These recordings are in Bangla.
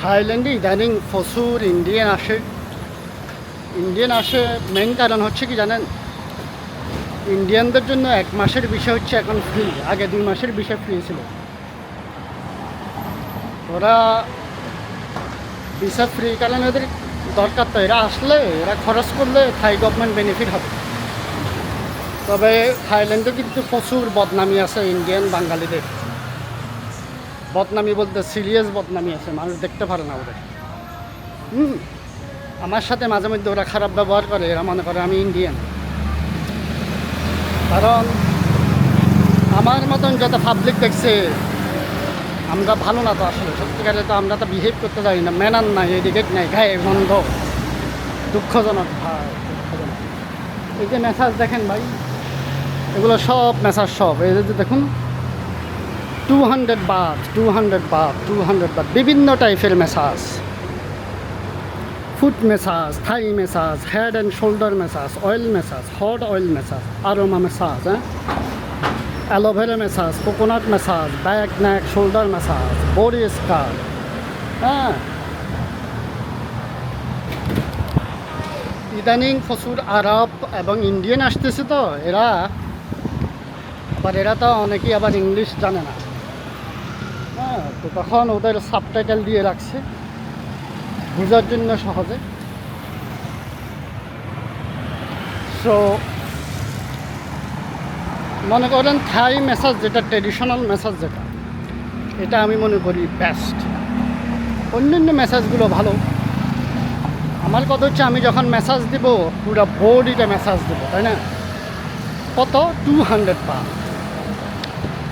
থাইল্যান্ডে ইদানিং প্রচুর ইন্ডিয়ান আসে মেন কারণ হচ্ছে কি জানেন, ইন্ডিয়ানদের জন্য 1 মাসের বিষয় হচ্ছে এখন ফ্রি। আগে 2 মাসের বিষয় ফ্রি ছিল। ওরা ভিসা ফ্রি কারণ ওদের দরকার, তো এরা আসলে এরা খরচ করলে থাই গভর্নমেন্ট বেনিফিট হবে। তবে থাইল্যান্ডে কিন্তু প্রচুর বদনামি আছে ইন্ডিয়ান বাঙালিদের। বদনামি বলতে সিরিয়াস বদনামি আছে, মানুষ দেখতে পারে না ওদের। আমার সাথে মাঝে মধ্যে ওরা খারাপ ব্যবহার করে, এরা মনে করে আমি ইন্ডিয়ান। কারণ আমার মতন যত পাবলিক দেখছে আমরা ভালো না, তো আসলে সত্যিকারে তো আমরা তো বিহেভ করতে জানি না, ম্যানার নাই, এদিকে নাই, গায়ে বন্ধ। দুঃখজনক ভাই, দুঃখজনক। এই যে মেসাজ দেখেন ভাই, এগুলো সব মেসাজ সব। এই যে দেখুন 200 বাথ, 200 বাথ, 200 বাথ, বিভিন্ন টাইপের massage. Foot massage, Thai massage, head and shoulder massage, oil massage, hot oil massage, aroma massage, aloe vera massage, coconut massage, back neck shoulder massage, body scar. ইদানিং প্রচুর আরব এবং ইন্ডিয়ান আসতেছে, তো এরা তো অনেকেই আবার ইংলিশ জানে না। তো তখন ওদের সাবটাইটেল দিয়ে রাখছে বোঝার জন্য সহজে। সো মনে করেন থাই মেসাজ যেটা ট্রেডিশনাল মেসাজ, এটা আমি মনে করি বেস্ট। অন্যান্য মেসাজগুলো ভালো। আমার কথা হচ্ছে আমি যখন মেসাজ দিব পুরো বডিটা মেসাজ দেবো, তাই না? কত? 200 বাথ।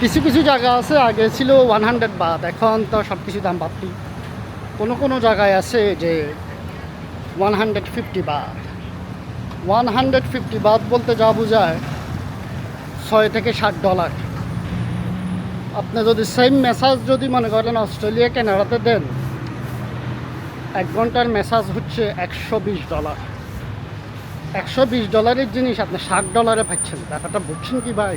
কিছু কিছু জায়গা আছে আগে ছিল 100 বাথ, এখন তো সব কিছু দাম বাড়তি। কোনো জায়গায় আছে যে 150 বাথ। 150 বাথ বলতে যা বোঝায় $6 থেকে $7। আপনি যদি সেম মেসাজ যদি মনে করেন অস্ট্রেলিয়া কানাডাতে দেন, 1 ঘন্টার মেসাজ হচ্ছে $120। $120 জিনিস আপনি $60 পাচ্ছেন। ব্যাপারটা বুঝছেন কি ভাই?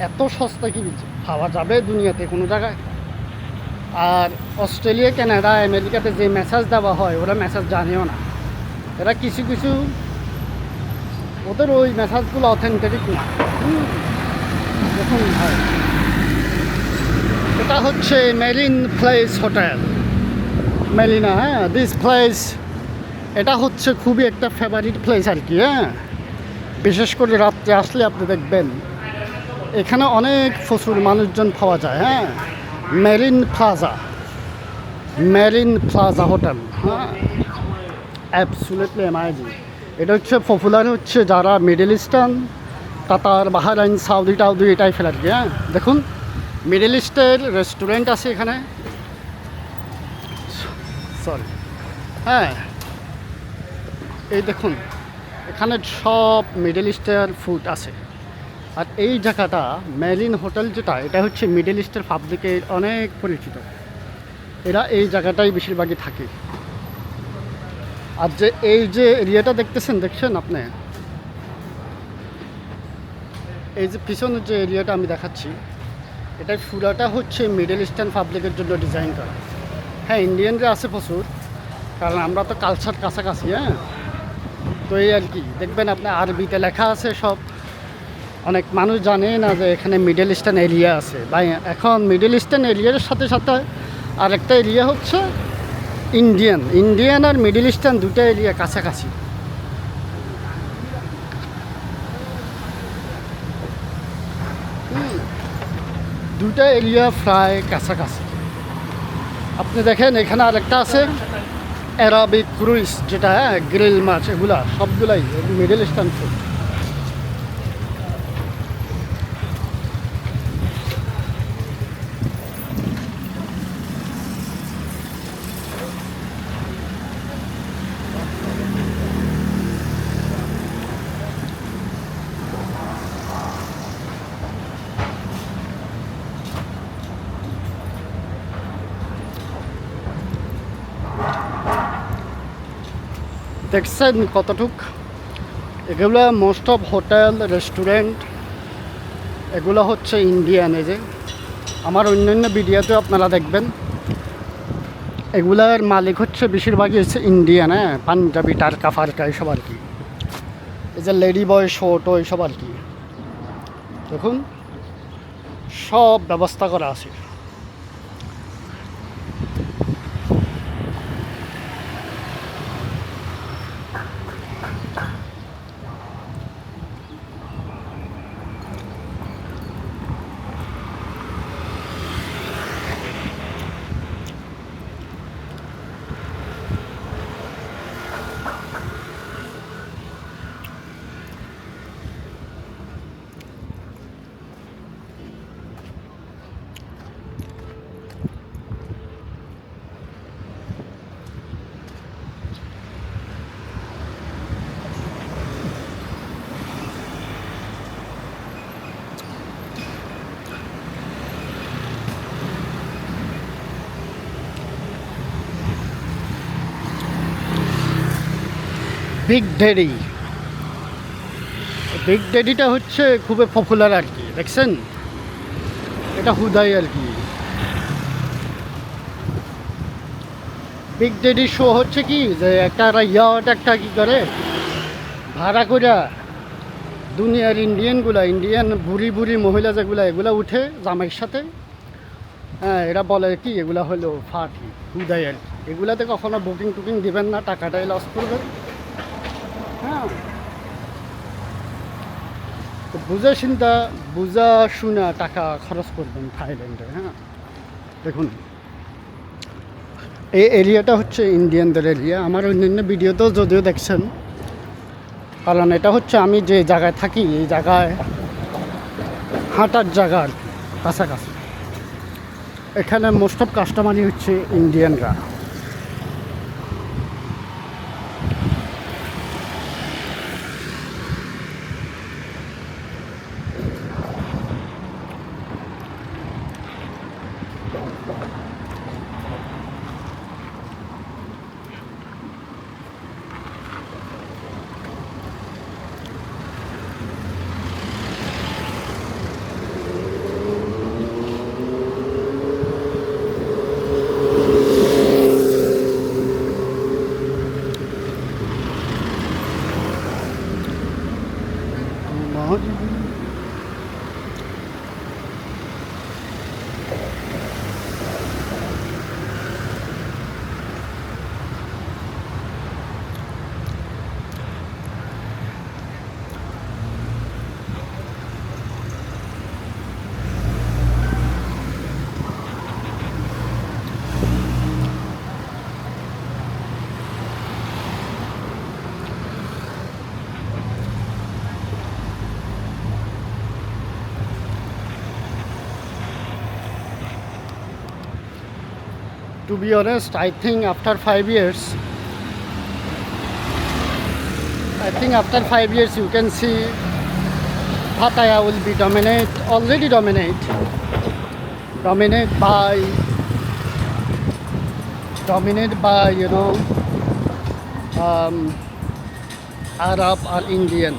এত সস্তা কি পাওয়া যাবে দুনিয়াতে কোনো জায়গায়? আর অস্ট্রেলিয়া কানাডা আমেরিকাতে যে মেসাজ দেওয়া হয় ওরা মেসাজ জানেও না। এরা কিছু ওদের ওই মেসাজগুলো অথেন্টিক না। দেখুন ভাই, এটা হচ্ছে marine place hotel, Marina. This place, এটা হচ্ছে খুবই একটা ফেভারিট প্লেস আর কি। বিশেষ করে রাত্রে আসলে আপনি দেখবেন এখানে অনেক প্রচুর মানুষজন পাওয়া যায়। Marine plaza hotel. Absolutely amazing. এটা হচ্ছে পপুলার হচ্ছে যারা মিডল ইস্টার্ন, কাতার, বাহরাইন, সাউদি টাউদি এটাই ফেলার কি। দেখুন মিডল ইস্টের রেস্টুরেন্ট আছে এখানে। সরি, এই দেখুন এখানে সব মিডল ইস্টের ফুড আছে। আর এই জায়গাটা মেরিন হোটেল যেটা, এটা হচ্ছে মিডল ইস্টের পাবলিকের অনেক পরিচিত। এরা এই জায়গাটাই বেশিরভাগই থাকে। আর যে এই যে এরিয়াটা দেখছেন আপনি, এই যে পিছনের যে এরিয়াটা আমি দেখাচ্ছি, এটা পুরাটা হচ্ছে মিডল ইস্টার্ন পাবলিকের জন্য ডিজাইন করা। ইন্ডিয়ানরা আছে প্রচুর, কারণ আমরা তো কালচার কাছাকাছি। তো এই আর কি দেখবেন আপনি আরবিতে লেখা আছে সব। অনেক মানুষ জানে না যে এখানে মিডল ইস্টার্ন এরিয়া আছে। বা এখন মিডল ইস্টার্ন এরিয়ার সাথে সাথে আরেকটা এরিয়া হচ্ছে ইন্ডিয়ান আর মিডল ইস্টার্ন দুটো এরিয়া কাছাকাছি। দুটা এরিয়া প্রায় কাছাকাছি। আপনি দেখেন এখানে আরেকটা আছে অ্যারাবিক ক্রুইজ, যেটা গ্রিল মাছ, এগুলা সবগুলাই মিডল ইস্টার্ন ফুড। দেখছেন কতটুক? এগুলো মোস্ট অফ হোটেল রেস্টুরেন্ট এগুলো হচ্ছে ইন্ডিয়ান। এই যে আমার অন্যান্য ভিডিওতেও আপনারা দেখবেন এগুলার মালিক হচ্ছে বেশিরভাগই হচ্ছে ইন্ডিয়ান, হ্যাঁ, পাঞ্জাবি টারকা ফারকা এইসব আর কি। এই যে লেডি বয় শর্ট এইসব আর কি, দেখুন সব ব্যবস্থা করা আছে। বিগ ড্যাডি, বিগ ড্যাডিটা হচ্ছে খুবই পপুলার আর কি, দেখছেন এটা হুদাই আর কি। বিগ ড্যাডি শো হচ্ছে কি যে একটা ইয়াট একটা কি করে ভাড়া কইরা দুনিয়ার ইন্ডিয়ান বুড়ি বুড়ি মহিলা যেগুলা এগুলা উঠে জামাইয়ের সাথে, হ্যাঁ এরা বলে কি এগুলা হলো ফাটি হুদাই আর কি। এগুলাতে কখনো বুকিং টুকিং দিবেন না, টাকাটাই লস করবেন। হ্যাঁ, তো বুঝা শুনা টাকা খরচ করবেন থাইল্যান্ডে। হ্যাঁ দেখুন এই এরিয়াটা হচ্ছে ইন্ডিয়ানদের এরিয়া। আমার অন্যান্য ভিডিওতেও যদিও দেখছেন, কারণ এটা হচ্ছে আমি যে জায়গায় থাকি এই জায়গায় হাঁটার জায়গা আর কি, কাছাকাছি। এখানে মোস্ট অফ কাস্টমারই হচ্ছে ইন্ডিয়ানরা। To be honest, I think after 5 years, you can see Pattaya will be already dominate by Arab or Indian.